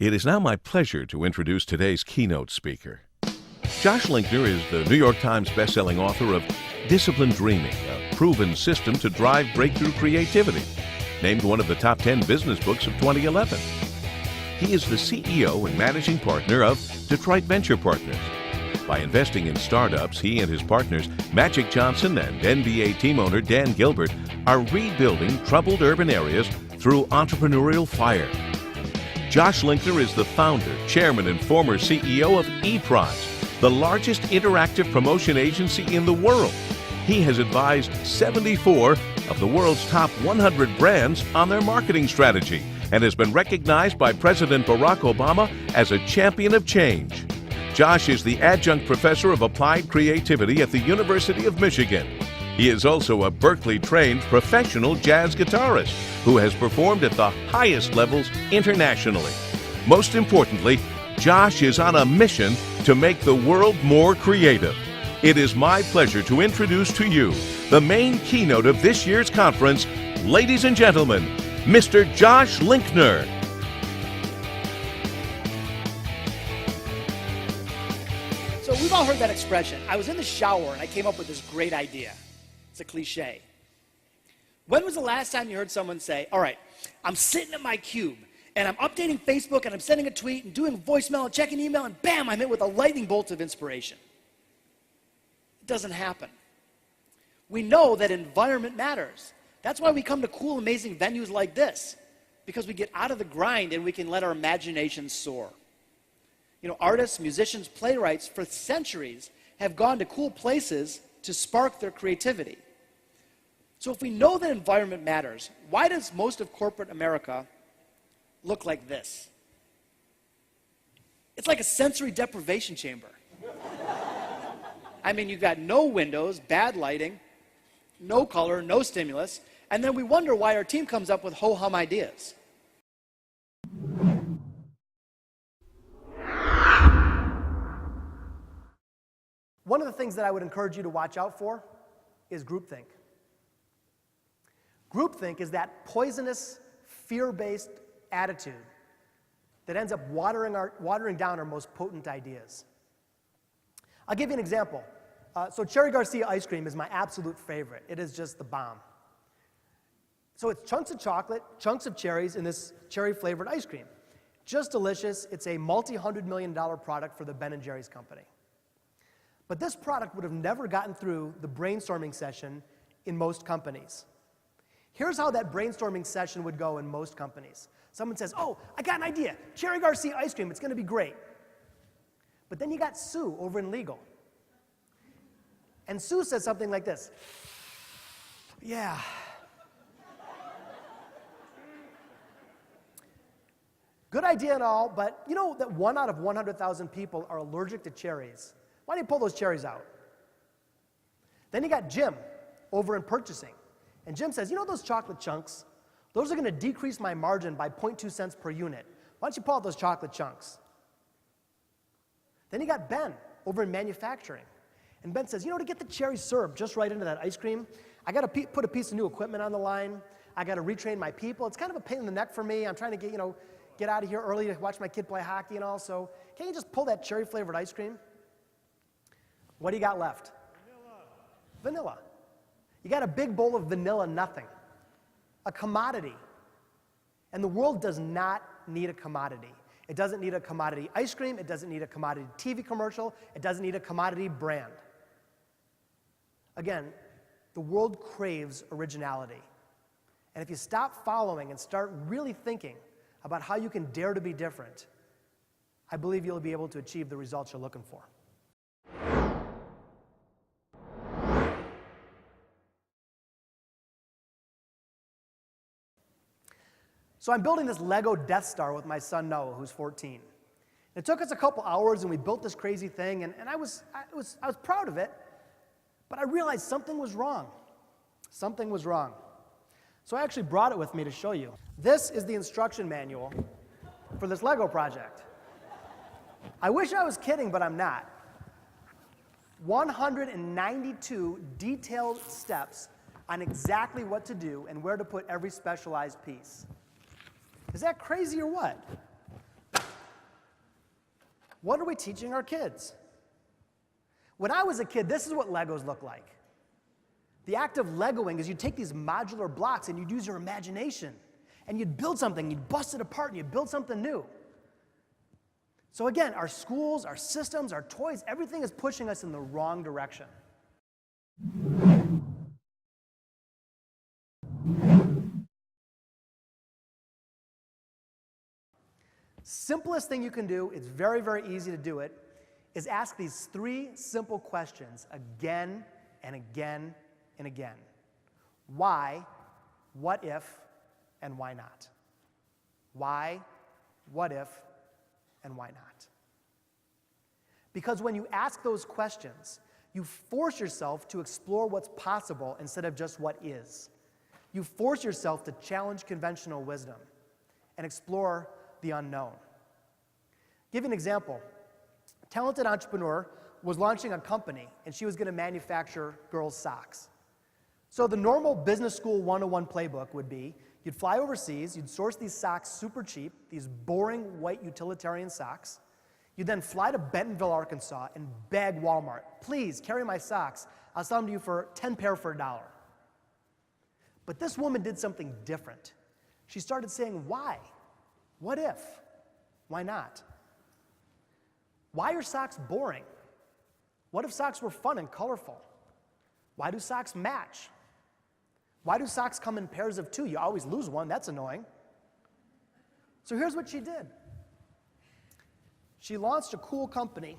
It is now my pleasure to introduce today's keynote speaker. Josh Linkner is the New York Times bestselling author of Disciplined Dreaming, a proven system to drive breakthrough creativity, named one of the top 10 business books of 2011. He is the CEO and managing partner of Detroit Venture Partners. By investing in startups, he and his partners, Magic Johnson and NBA team owner Dan Gilbert, are rebuilding troubled urban areas through entrepreneurial fire. Josh Linkner is the founder, chairman, and former CEO of ePrize, the largest interactive promotion agency in the world. He has advised 74 of the world's top 100 brands on their marketing strategy and has been recognized by President Barack Obama as a champion of change. Josh is the adjunct professor of applied creativity at the University of Michigan. He is also a Berkeley-trained professional jazz guitarist who has performed at the highest levels internationally. Most importantly, Josh is on a mission to make the world more creative. It is my pleasure to introduce to you the main keynote of this year's conference, ladies and gentlemen, Mr. Josh Linkner. So we've all heard that expression. I was in the shower and I came up with this great idea. It's a cliche. When was the last time you heard someone say, all right, I'm sitting at my cube and I'm updating Facebook and I'm sending a tweet and doing voicemail and checking email and bam, I'm hit with a lightning bolt of inspiration. It doesn't happen. We know that environment matters. That's why we come to cool, amazing venues like this, because we get out of the grind and we can let our imaginations soar. You know, artists, musicians, playwrights for centuries have gone to cool places to spark their creativity. So if we know that environment matters, why does most of corporate America look like this? It's like a sensory deprivation chamber. I mean, you've got no windows, bad lighting, no color, no stimulus, and then we wonder why our team comes up with ho-hum ideas. One of the things that I would encourage you to watch out for is groupthink. Groupthink is that poisonous, fear-based attitude that ends up watering down our most potent ideas. I'll give you an example. So Cherry Garcia ice cream is my absolute favorite. It is just the bomb. So it's chunks of chocolate, chunks of cherries in this cherry-flavored ice cream. Just delicious. It's a multi-$100 million product for the Ben & Jerry's company. But this product would have never gotten through the brainstorming session in most companies. Here's how that brainstorming session would go in most companies. Someone says, oh, I got an idea. Cherry Garcia ice cream, it's going to be great. But then you got Sue over in legal. And Sue says something like this. Yeah. Good idea and all, but you know that 1 out of 100,000 people are allergic to cherries. Why don't you pull those cherries out? Then you got Jim over in purchasing. And Jim says, you know those chocolate chunks? Those are going to decrease my margin by 0.2 cents per unit. Why don't you pull out those chocolate chunks? Then you got Ben over in manufacturing. And Ben says, you know, to get the cherry syrup just right into that ice cream, I got to put a piece of new equipment on the line. I got to retrain my people. It's kind of a pain in the neck for me. I'm trying to get out of here early to watch my kid play hockey and all. So can't you just pull that cherry-flavored ice cream? What do you got left? Vanilla. You got a big bowl of vanilla nothing. A commodity. And the world does not need a commodity. It doesn't need a commodity ice cream. It doesn't need a commodity TV commercial. It doesn't need a commodity brand. Again, the world craves originality. And if you stop following and start really thinking about how you can dare to be different, I believe you'll be able to achieve the results you're looking for. So I'm building this Lego Death Star with my son Noah, who's 14. It took us a couple hours, and we built this crazy thing, and I was proud of it, but I realized something was wrong. Something was wrong. So I actually brought it with me to show you. This is the instruction manual for this Lego project. I wish I was kidding, but I'm not. 192 detailed steps on exactly what to do and where to put every specialized piece. Is that crazy or what? What are we teaching our kids? When I was a kid, this is what Legos look like. The act of Legoing is you take these modular blocks and you'd use your imagination and you'd build something, you'd bust it apart and you'd build something new. So again, our schools, our systems, our toys, everything is pushing us in the wrong direction. Simplest thing you can do, it's very, very easy to do it, is ask these 3 simple questions again and again and again. Why, what if, and why not? Why, what if, and why not? Because when you ask those questions, you force yourself to explore what's possible instead of just what is. You force yourself to challenge conventional wisdom and explore the unknown. Give you an example. A talented entrepreneur was launching a company, and she was going to manufacture girls' socks. So the normal business school 101 playbook would be, you'd fly overseas, you'd source these socks super cheap, these boring white utilitarian socks. You'd then fly to Bentonville, Arkansas, and beg Walmart, please carry my socks. I'll sell them to you for 10 pair for $1. But this woman did something different. She started saying, why? What if? Why not? Why are socks boring? What if socks were fun and colorful? Why do socks match? Why do socks come in pairs of 2? You always lose one, that's annoying. So here's what she did. She launched a cool company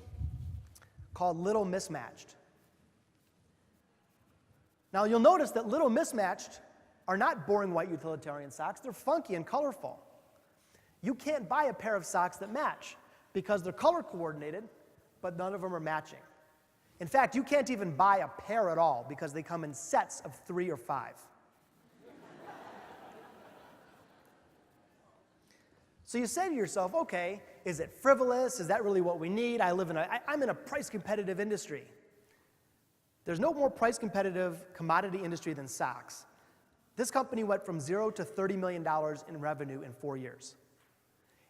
called Little Mismatched. Now you'll notice that Little Mismatched are not boring white utilitarian socks, they're funky and colorful. You can't buy a pair of socks that match because they're color coordinated, but none of them are matching. In fact, you can't even buy a pair at all because they come in sets of 3 or 5. So you say to yourself, okay, is it frivolous? Is that really what we need? I'm in a price competitive industry. There's no more price competitive commodity industry than socks. This company went from 0 to $30 million in revenue in 4 years.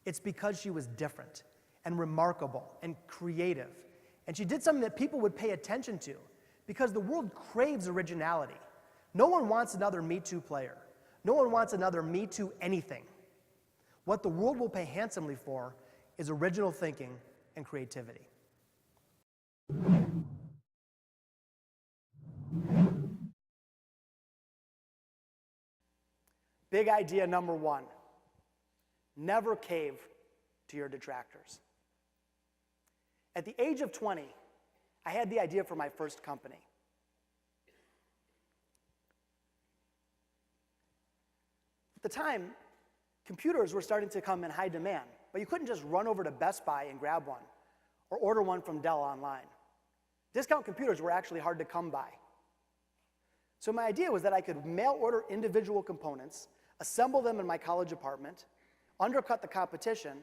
It's because she was different and remarkable and creative. And she did something that people would pay attention to because the world craves originality. No one wants another Me Too player. No one wants another Me Too anything. What the world will pay handsomely for is original thinking and creativity. Big idea number 1, never cave to your detractors. At the age of 20, I had the idea for my first company. At the time, computers were starting to come in high demand, but you couldn't just run over to Best Buy and grab one or order one from Dell online. Discount computers were actually hard to come by. So my idea was that I could mail order individual components, assemble them in my college apartment, undercut the competition,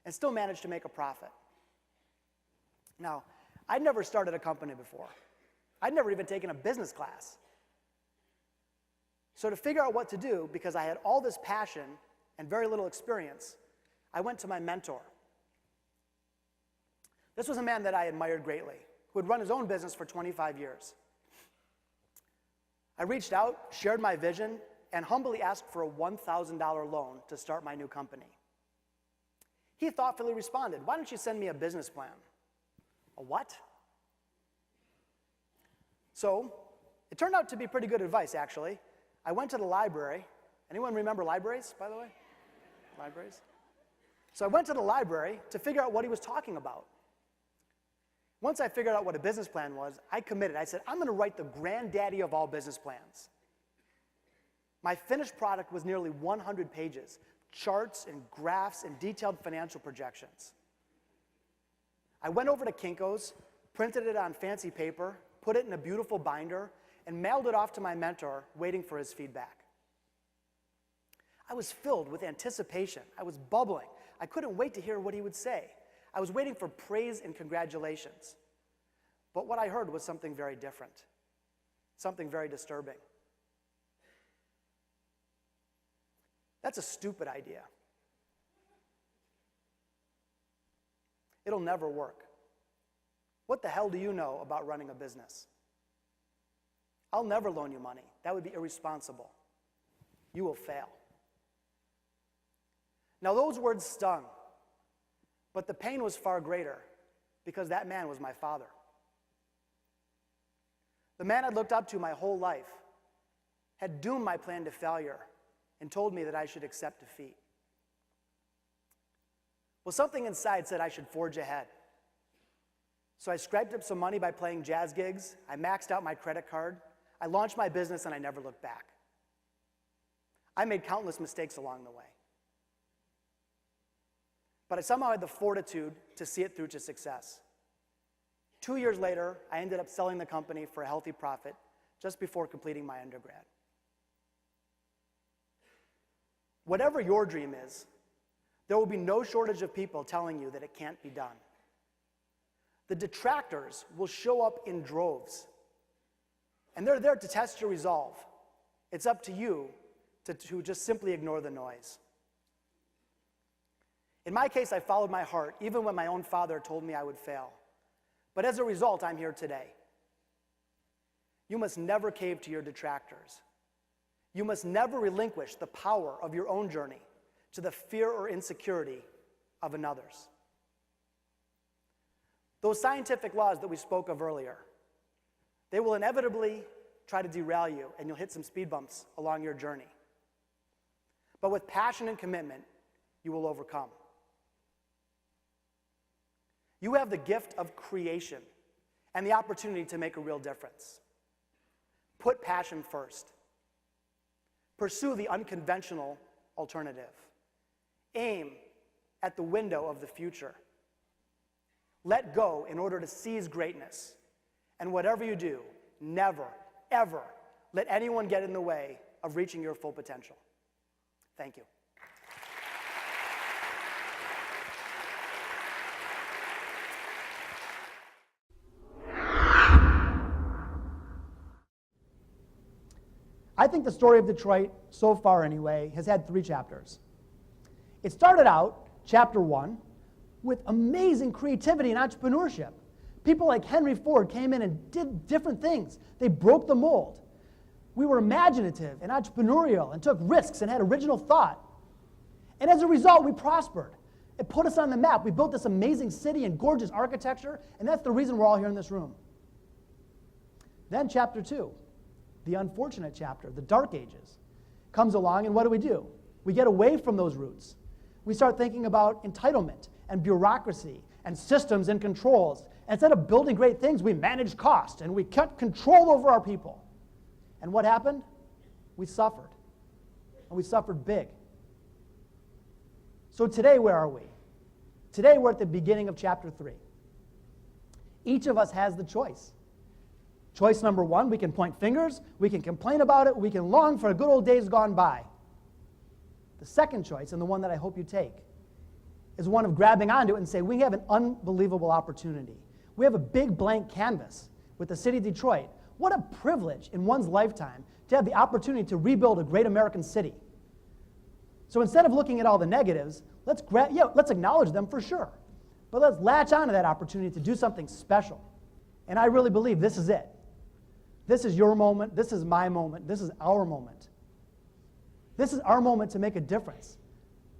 and still manage to make a profit. Now, I'd never started a company before. I'd never even taken a business class. So to figure out what to do, because I had all this passion and very little experience, I went to my mentor. This was a man that I admired greatly, who had run his own business for 25 years. I reached out, shared my vision, and humbly asked for a $1,000 loan to start my new company. He thoughtfully responded, "Why don't you send me a business plan?" A what? So it turned out to be pretty good advice, actually. I went to the library. Anyone remember libraries, by the way? Libraries? So I went to the library to figure out what he was talking about. Once I figured out what a business plan was, I committed. I said, I'm going to write the granddaddy of all business plans. My finished product was nearly 100 pages, charts and graphs and detailed financial projections. I went over to Kinko's, printed it on fancy paper, put it in a beautiful binder, and mailed it off to my mentor, waiting for his feedback. I was filled with anticipation. I was bubbling. I couldn't wait to hear what he would say. I was waiting for praise and congratulations. But what I heard was something very different, something very disturbing. That's a stupid idea. It'll never work. What the hell do you know about running a business? I'll never loan you money. That would be irresponsible. You will fail. Now, those words stung, but the pain was far greater because that man was my father. The man I'd looked up to my whole life had doomed my plan to failure and told me that I should accept defeat. Well, something inside said I should forge ahead. So I scraped up some money by playing jazz gigs, I maxed out my credit card, I launched my business, and I never looked back. I made countless mistakes along the way. But I somehow had the fortitude to see it through to success. 2 years later, I ended up selling the company for a healthy profit just before completing my undergrad. Whatever your dream is, there will be no shortage of people telling you that it can't be done. The detractors will show up in droves, and they're there to test your resolve. It's up to you to just simply ignore the noise. In my case, I followed my heart, even when my own father told me I would fail. But as a result, I'm here today. You must never cave to your detractors. You must never relinquish the power of your own journey to the fear or insecurity of another's. Those scientific laws that we spoke of earlier, they will inevitably try to derail you, and you'll hit some speed bumps along your journey. But with passion and commitment, you will overcome. You have the gift of creation and the opportunity to make a real difference. Put passion first. Pursue the unconventional alternative. Aim at the window of the future. Let go in order to seize greatness. And whatever you do, never, ever let anyone get in the way of reaching your full potential. Thank you. I think the story of Detroit, so far anyway, has had 3 chapters. It started out, chapter 1, with amazing creativity and entrepreneurship. People like Henry Ford came in and did different things. They broke the mold. We were imaginative and entrepreneurial and took risks and had original thought. And as a result, we prospered. It put us on the map. We built this amazing city and gorgeous architecture, and that's the reason we're all here in this room. Then chapter 2, the unfortunate chapter, the dark ages, comes along, and what do? We get away from those roots. We start thinking about entitlement and bureaucracy and systems and controls. And instead of building great things, we managed cost and we kept control over our people. And what happened? We suffered. And we suffered big. So today, where are we? Today, we're at the beginning of chapter 3. Each of us has the choice. Choice number 1, we can point fingers, we can complain about it, we can long for good old days gone by. The second choice, and the one that I hope you take, is one of grabbing onto it and say, we have an unbelievable opportunity. We have a big blank canvas with the city of Detroit. What a privilege in one's lifetime to have the opportunity to rebuild a great American city. So instead of looking at all the negatives, let's acknowledge them for sure. But let's latch onto that opportunity to do something special. And I really believe this is it. This is your moment, this is my moment, this is our moment. This is our moment to make a difference.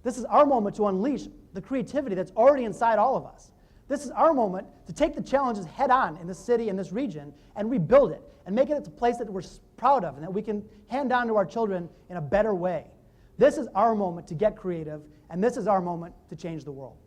This is our moment to unleash the creativity that's already inside all of us. This is our moment to take the challenges head on in this city, in this region, and rebuild it, and make it a place that we're proud of and that we can hand down to our children in a better way. This is our moment to get creative, and this is our moment to change the world.